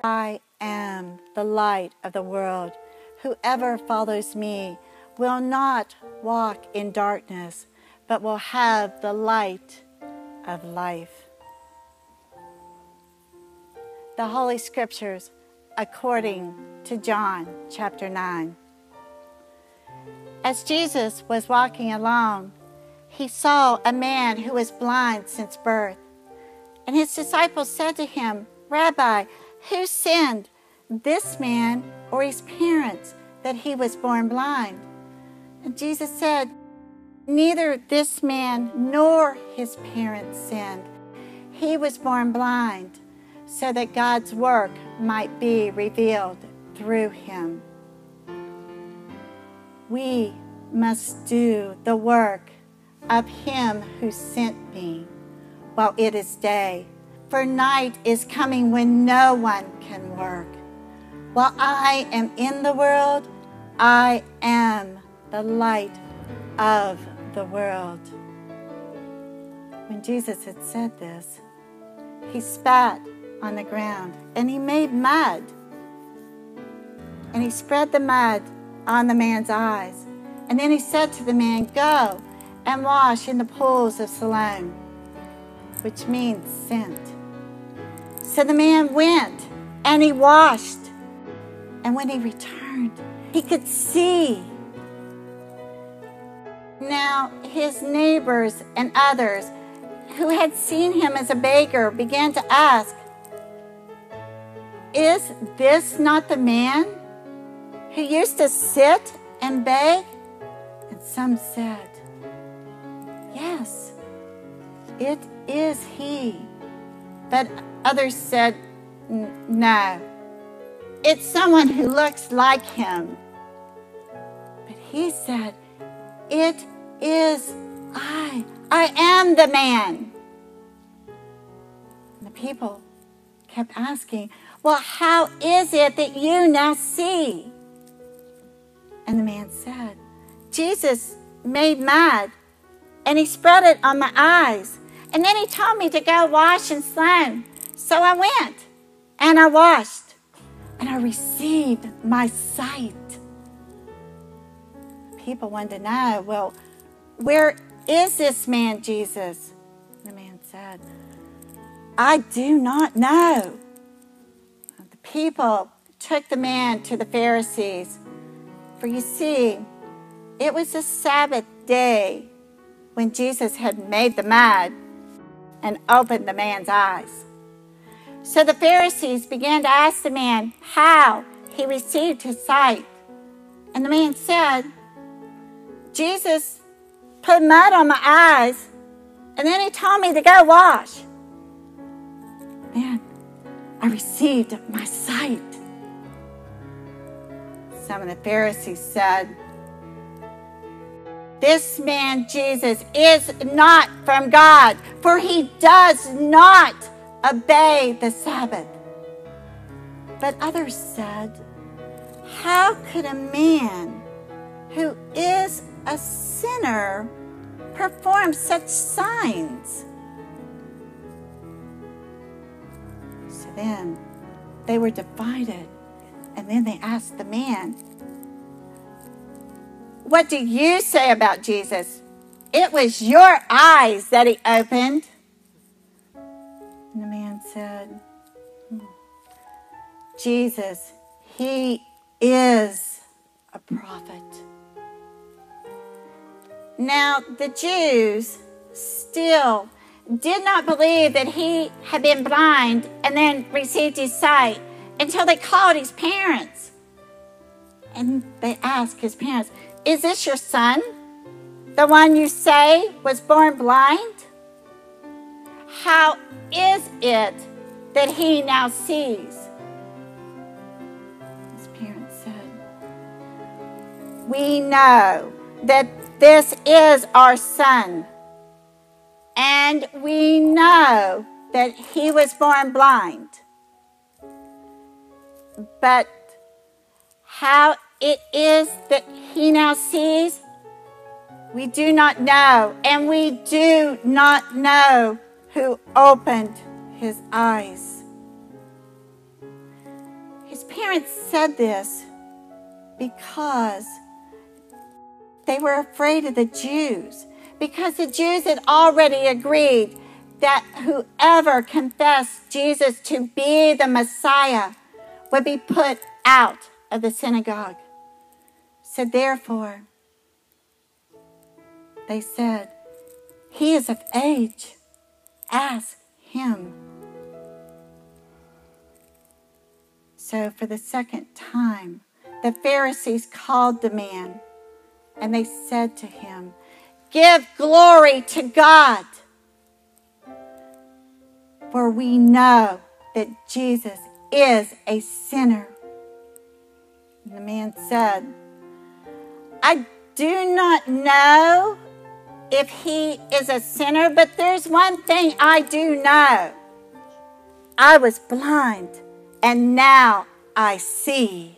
I am the light of the world. Whoever follows me will not walk in darkness, but will have the light of life. The Holy Scriptures according to John chapter 9. As Jesus was walking along, he saw a man who was blind since birth. And his disciples said to him, "Rabbi, who sinned, this man or his parents, that he was born blind?" And Jesus said, "Neither this man nor his parents sinned. He was born blind so that God's work might be revealed through him." We must do the work of him who sent me while it is day, for night is coming when no one can work. While I am in the world, I am the light of the world. When Jesus had said this, he spat on the ground and he made mud. And he spread the mud on the man's eyes. And then he said to the man, "Go and wash in the pools of Siloam," which means sent. So the man went and he washed. And when he returned, he could see. Now his neighbors and others who had seen him as a beggar began to ask, "Is this not the man who used to sit and beg?" And some said, "Yes, it is he." But others said, "No, it's someone who looks like him." But he said, "It is I. I am the man." And the people kept asking, "Well, how is it that you now see?" And the man said, "Jesus made mud, and he spread it on my eyes. And then he told me to go wash in Siloam. So I went, and I washed, and I received my sight." People wanted to know, "Well, where is this man, Jesus?" The man said, "I do not know." The people took the man to the Pharisees. For you see, it was the Sabbath day when Jesus had made the mud and opened the man's eyes. So the Pharisees began to ask the man how he received his sight. And the man said, "Jesus put mud on my eyes, and then he told me to go wash. Man, I received my sight." Some of the Pharisees said, "This man Jesus is not from God, for he does not obey the Sabbath." But others said, "How could a man who is a sinner perform such signs?" So then they were divided, and then they asked the man, "What do you say about Jesus? It was your eyes that he opened." And the man said, "Jesus, he is a prophet." Now the Jews still did not believe that he had been blind and then received his sight until they called his parents. And they asked his parents, "Is this your son, the one you say was born blind? How is it that he now sees?" His parents said, "We know that this is our son, and we know that he was born blind. But how it is that he now sees, we do not know, and we do not know who opened his eyes." His parents said this because they were afraid of the Jews, because the Jews had already agreed that whoever confessed Jesus to be the Messiah would be put out of the synagogue. So therefore, they said, he is of age. Ask him. So for the second time, the Pharisees called the man, and they said to him, give glory to God, for we know that Jesus is a sinner. And the man said, I do not know if he is a sinner, but there's one thing I do know. I was blind, and now I see.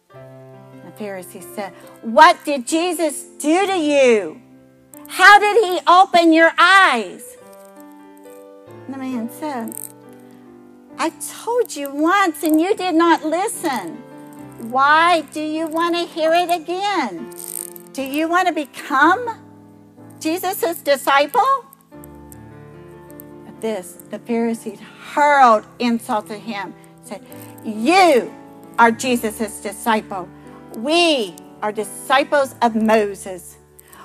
The Pharisee said, what did Jesus do to you? How did he open your eyes? And the man said, I told you once and you did not listen. Why do you want to hear it again? Do you want to become Jesus' disciple? At this, the Pharisees hurled insults at him, said, you are Jesus' disciple. We are disciples of Moses.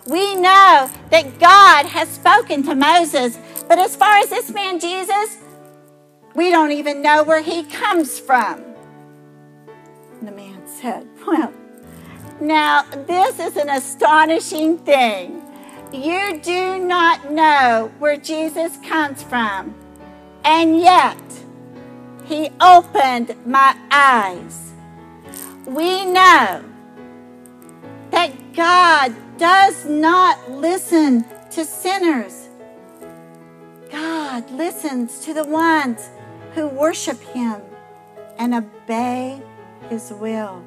We know that God has spoken to Moses, but as far as this man Jesus, we don't even know where he comes from. And the man said, well, now this is an astonishing thing. You do not know where Jesus comes from, and yet he opened my eyes. We know that God does not listen to sinners. God listens to the ones who worship him and obey his will.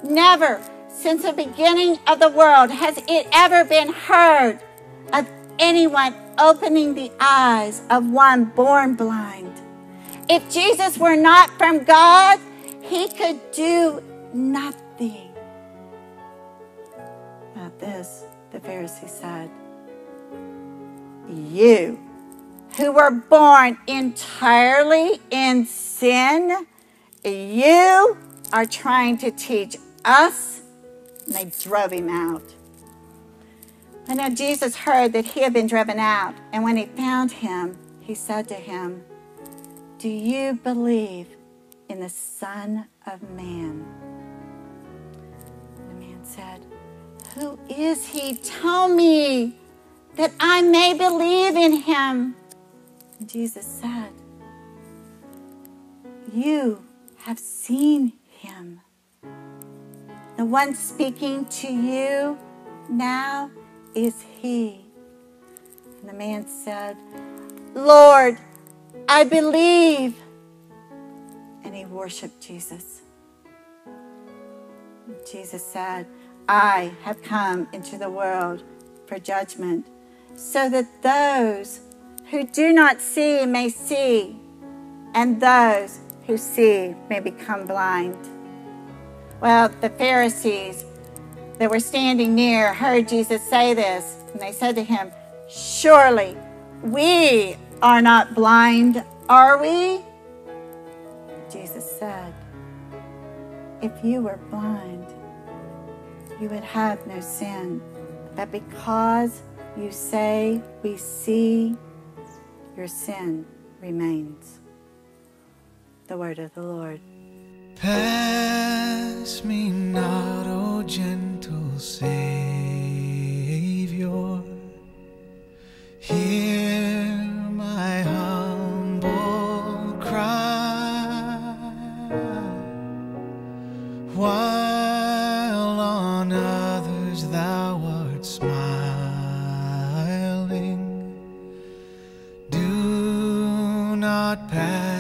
Never since the beginning of the world has it ever been heard of anyone opening the eyes of one born blind. If Jesus were not from God, he could do nothing. At this, the Pharisee said, you who were born entirely in sin, you are trying to teach us. And they drove him out. And now Jesus heard that he had been driven out. And when he found him, he said to him, do you believe in the Son of Man? The man said, who is he? Tell me that I may believe in him. And Jesus said, you have seen him. The one speaking to you now is he. And the man said, Lord, I believe. And he worshiped Jesus. And Jesus said, I have come into the world for judgment, so that those who do not see may see, and those who see may become blind. Well, the Pharisees that were standing near heard Jesus say this, and they said to him, surely we are not blind, are we? Jesus said, if you were blind, you would have no sin. But because you say we see, your sin remains. The word of the Lord. Pass me not, O gentle Savior. Hear my humble cry. While on others thou art smiling, do not pass